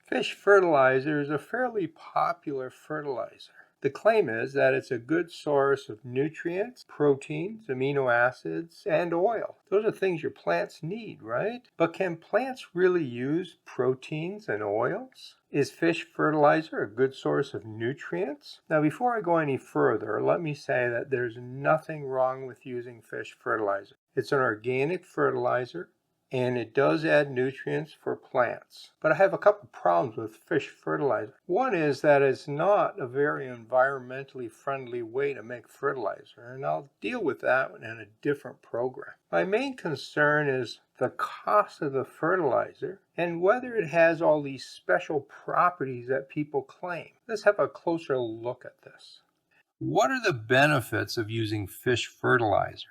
Fish fertilizer is a fairly popular fertilizer. The claim is that it's a good source of nutrients, proteins, amino acids, and oil. Those are things your plants need, right? But can plants really use proteins and oils? Is fish fertilizer a good source of nutrients? Now, before I go any further, let me say that there's nothing wrong with using fish fertilizer. It's an organic fertilizer, and it does add nutrients for plants. But I have a couple problems with fish fertilizer. One is that it's not a very environmentally friendly way to make fertilizer, and I'll deal with that in a different program. My main concern is the cost of the fertilizer and whether it has all these special properties that people claim. Let's have a closer look at this. What are the benefits of using fish fertilizer?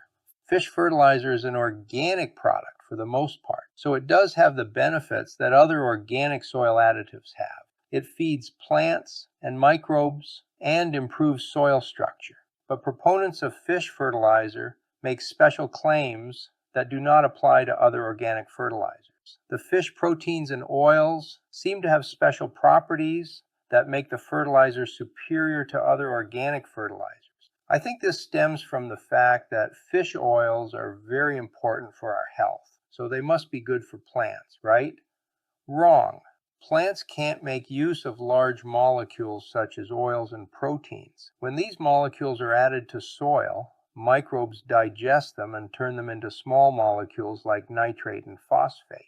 Fish fertilizer is an organic product for the most part, so it does have the benefits that other organic soil additives have. It feeds plants and microbes and improves soil structure. But proponents of fish fertilizer make special claims that do not apply to other organic fertilizers. The fish proteins and oils seem to have special properties that make the fertilizer superior to other organic fertilizers. I think this stems from the fact that fish oils are very important for our health, so they must be good for plants, right? Wrong. Plants can't make use of large molecules such as oils and proteins. When these molecules are added to soil, microbes digest them and turn them into small molecules like nitrate and phosphate.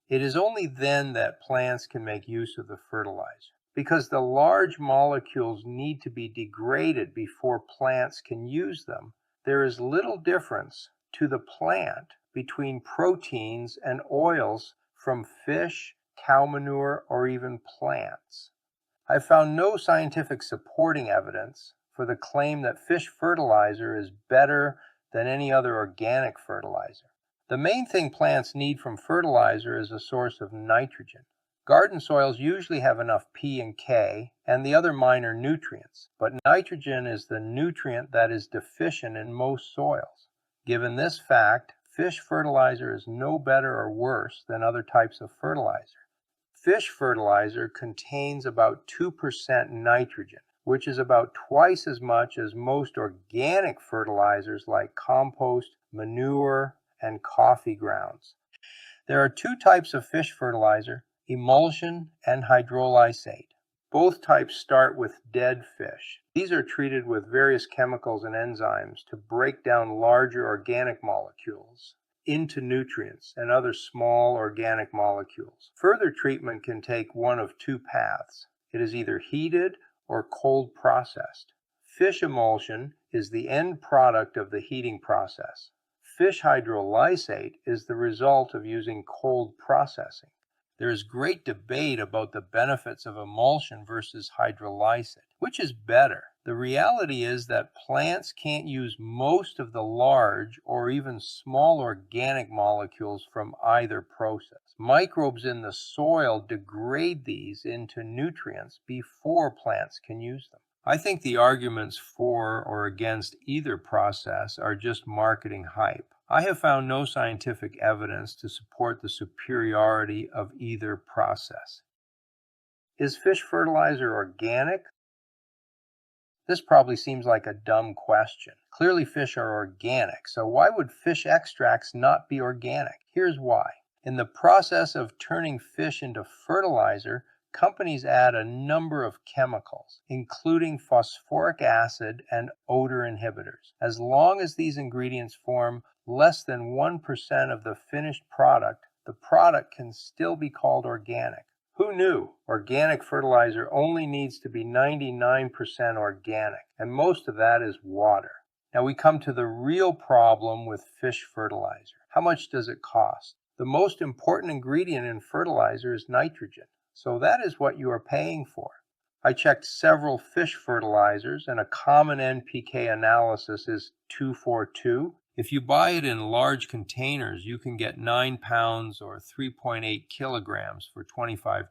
It is only then that plants can make use of the fertilizer. Because the large molecules need to be degraded before plants can use them, there is little difference to the plant between proteins and oils from fish, cow manure, or even plants. I found no scientific supporting evidence for the claim that fish fertilizer is better than any other organic fertilizer. The main thing plants need from fertilizer is a source of nitrogen. Garden soils usually have enough P and K and the other minor nutrients, but nitrogen is the nutrient that is deficient in most soils. Given this fact, fish fertilizer is no better or worse than other types of fertilizer. Fish fertilizer contains about 2% nitrogen, which is about twice as much as most organic fertilizers like compost, manure, and coffee grounds. There are two types of fish fertilizer: emulsion and hydrolysate. Both types start with dead fish. These are treated with various chemicals and enzymes to break down larger organic molecules into nutrients and other small organic molecules. Further treatment can take one of two paths. It is either heated or cold processed. Fish emulsion is the end product of the heating process. Fish hydrolysate is the result of using cold processing. There is great debate about the benefits of emulsion versus hydrolysate. Which is better? The reality is that plants can't use most of the large or even small organic molecules from either process. Microbes in the soil degrade these into nutrients before plants can use them. I think the arguments for or against either process are just marketing hype. I have found no scientific evidence to support the superiority of either process. Is fish fertilizer organic? This probably seems like a dumb question. Clearly fish are organic, so why would fish extracts not be organic? Here's why. In the process of turning fish into fertilizer, companies add a number of chemicals, including phosphoric acid and odor inhibitors. As long as these ingredients form less than 1% of the finished product, the product can still be called organic. Who knew? Organic fertilizer only needs to be 99% organic, and most of that is water. Now we come to the real problem with fish fertilizer. How much does it cost? The most important ingredient in fertilizer is nitrogen, so that is what you are paying for. I checked several fish fertilizers, and a common NPK analysis is 242. If you buy it in large containers, you can get 9 pounds or 3.8 kilograms for $25.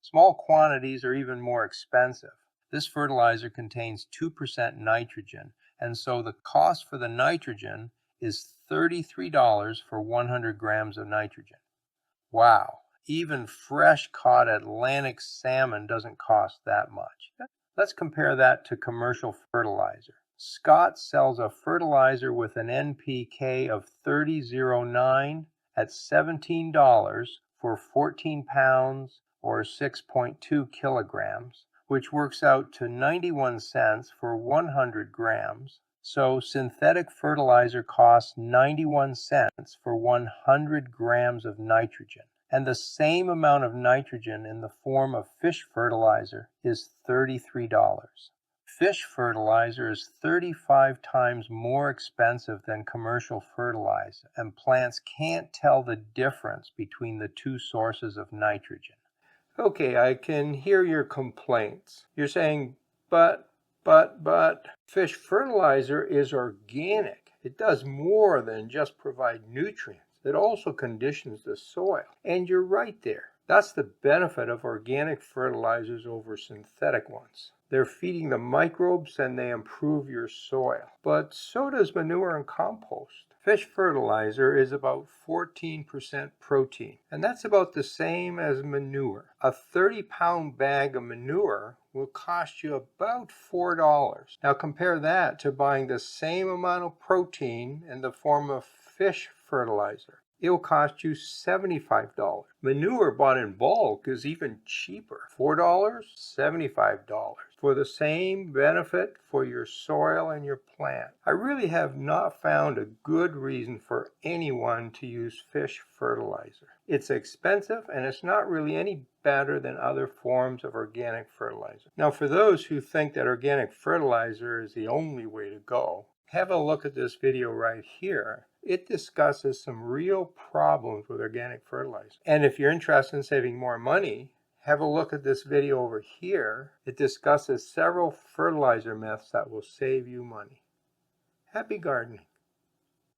Small quantities are even more expensive. This fertilizer contains 2% nitrogen, and so the cost for the nitrogen is $33 for 100 grams of nitrogen. Wow, Even fresh caught Atlantic salmon doesn't cost that much. Let's compare that to commercial fertilizer. Scott sells a fertilizer with an NPK of 3009 at $17 for 14 pounds or 6.2 kilograms, which works out to 91 cents for 100 grams. So synthetic fertilizer costs 91 cents for 100 grams of nitrogen. And the same amount of nitrogen in the form of fish fertilizer is $33. Fish fertilizer is 35 times more expensive than commercial fertilizer, and plants can't tell the difference between the two sources of nitrogen. Okay, I can hear your complaints. You're saying, but, fish fertilizer is organic. It does more than just provide nutrients. It also conditions the soil. And you're right there. That's the benefit of organic fertilizers over synthetic ones. They're feeding the microbes and they improve your soil. But so does manure and compost. Fish fertilizer is about 14% protein, and that's about the same as manure. A 30-pound bag of manure will cost you about $4. Now compare that to buying the same amount of protein in the form of fish fertilizer. It will cost you $75. Manure bought in bulk is even cheaper. $4, $75 for the same benefit for your soil and your plant. I really have not found a good reason for anyone to use fish fertilizer. It's expensive and it's not really any better than other forms of organic fertilizer. Now, for those who think that organic fertilizer is the only way to go, have a look at this video right here. It discusses some real problems with organic fertilizer. And if you're interested in saving more money, have a look at this video over here. It discusses several fertilizer myths that will save you money. Happy gardening.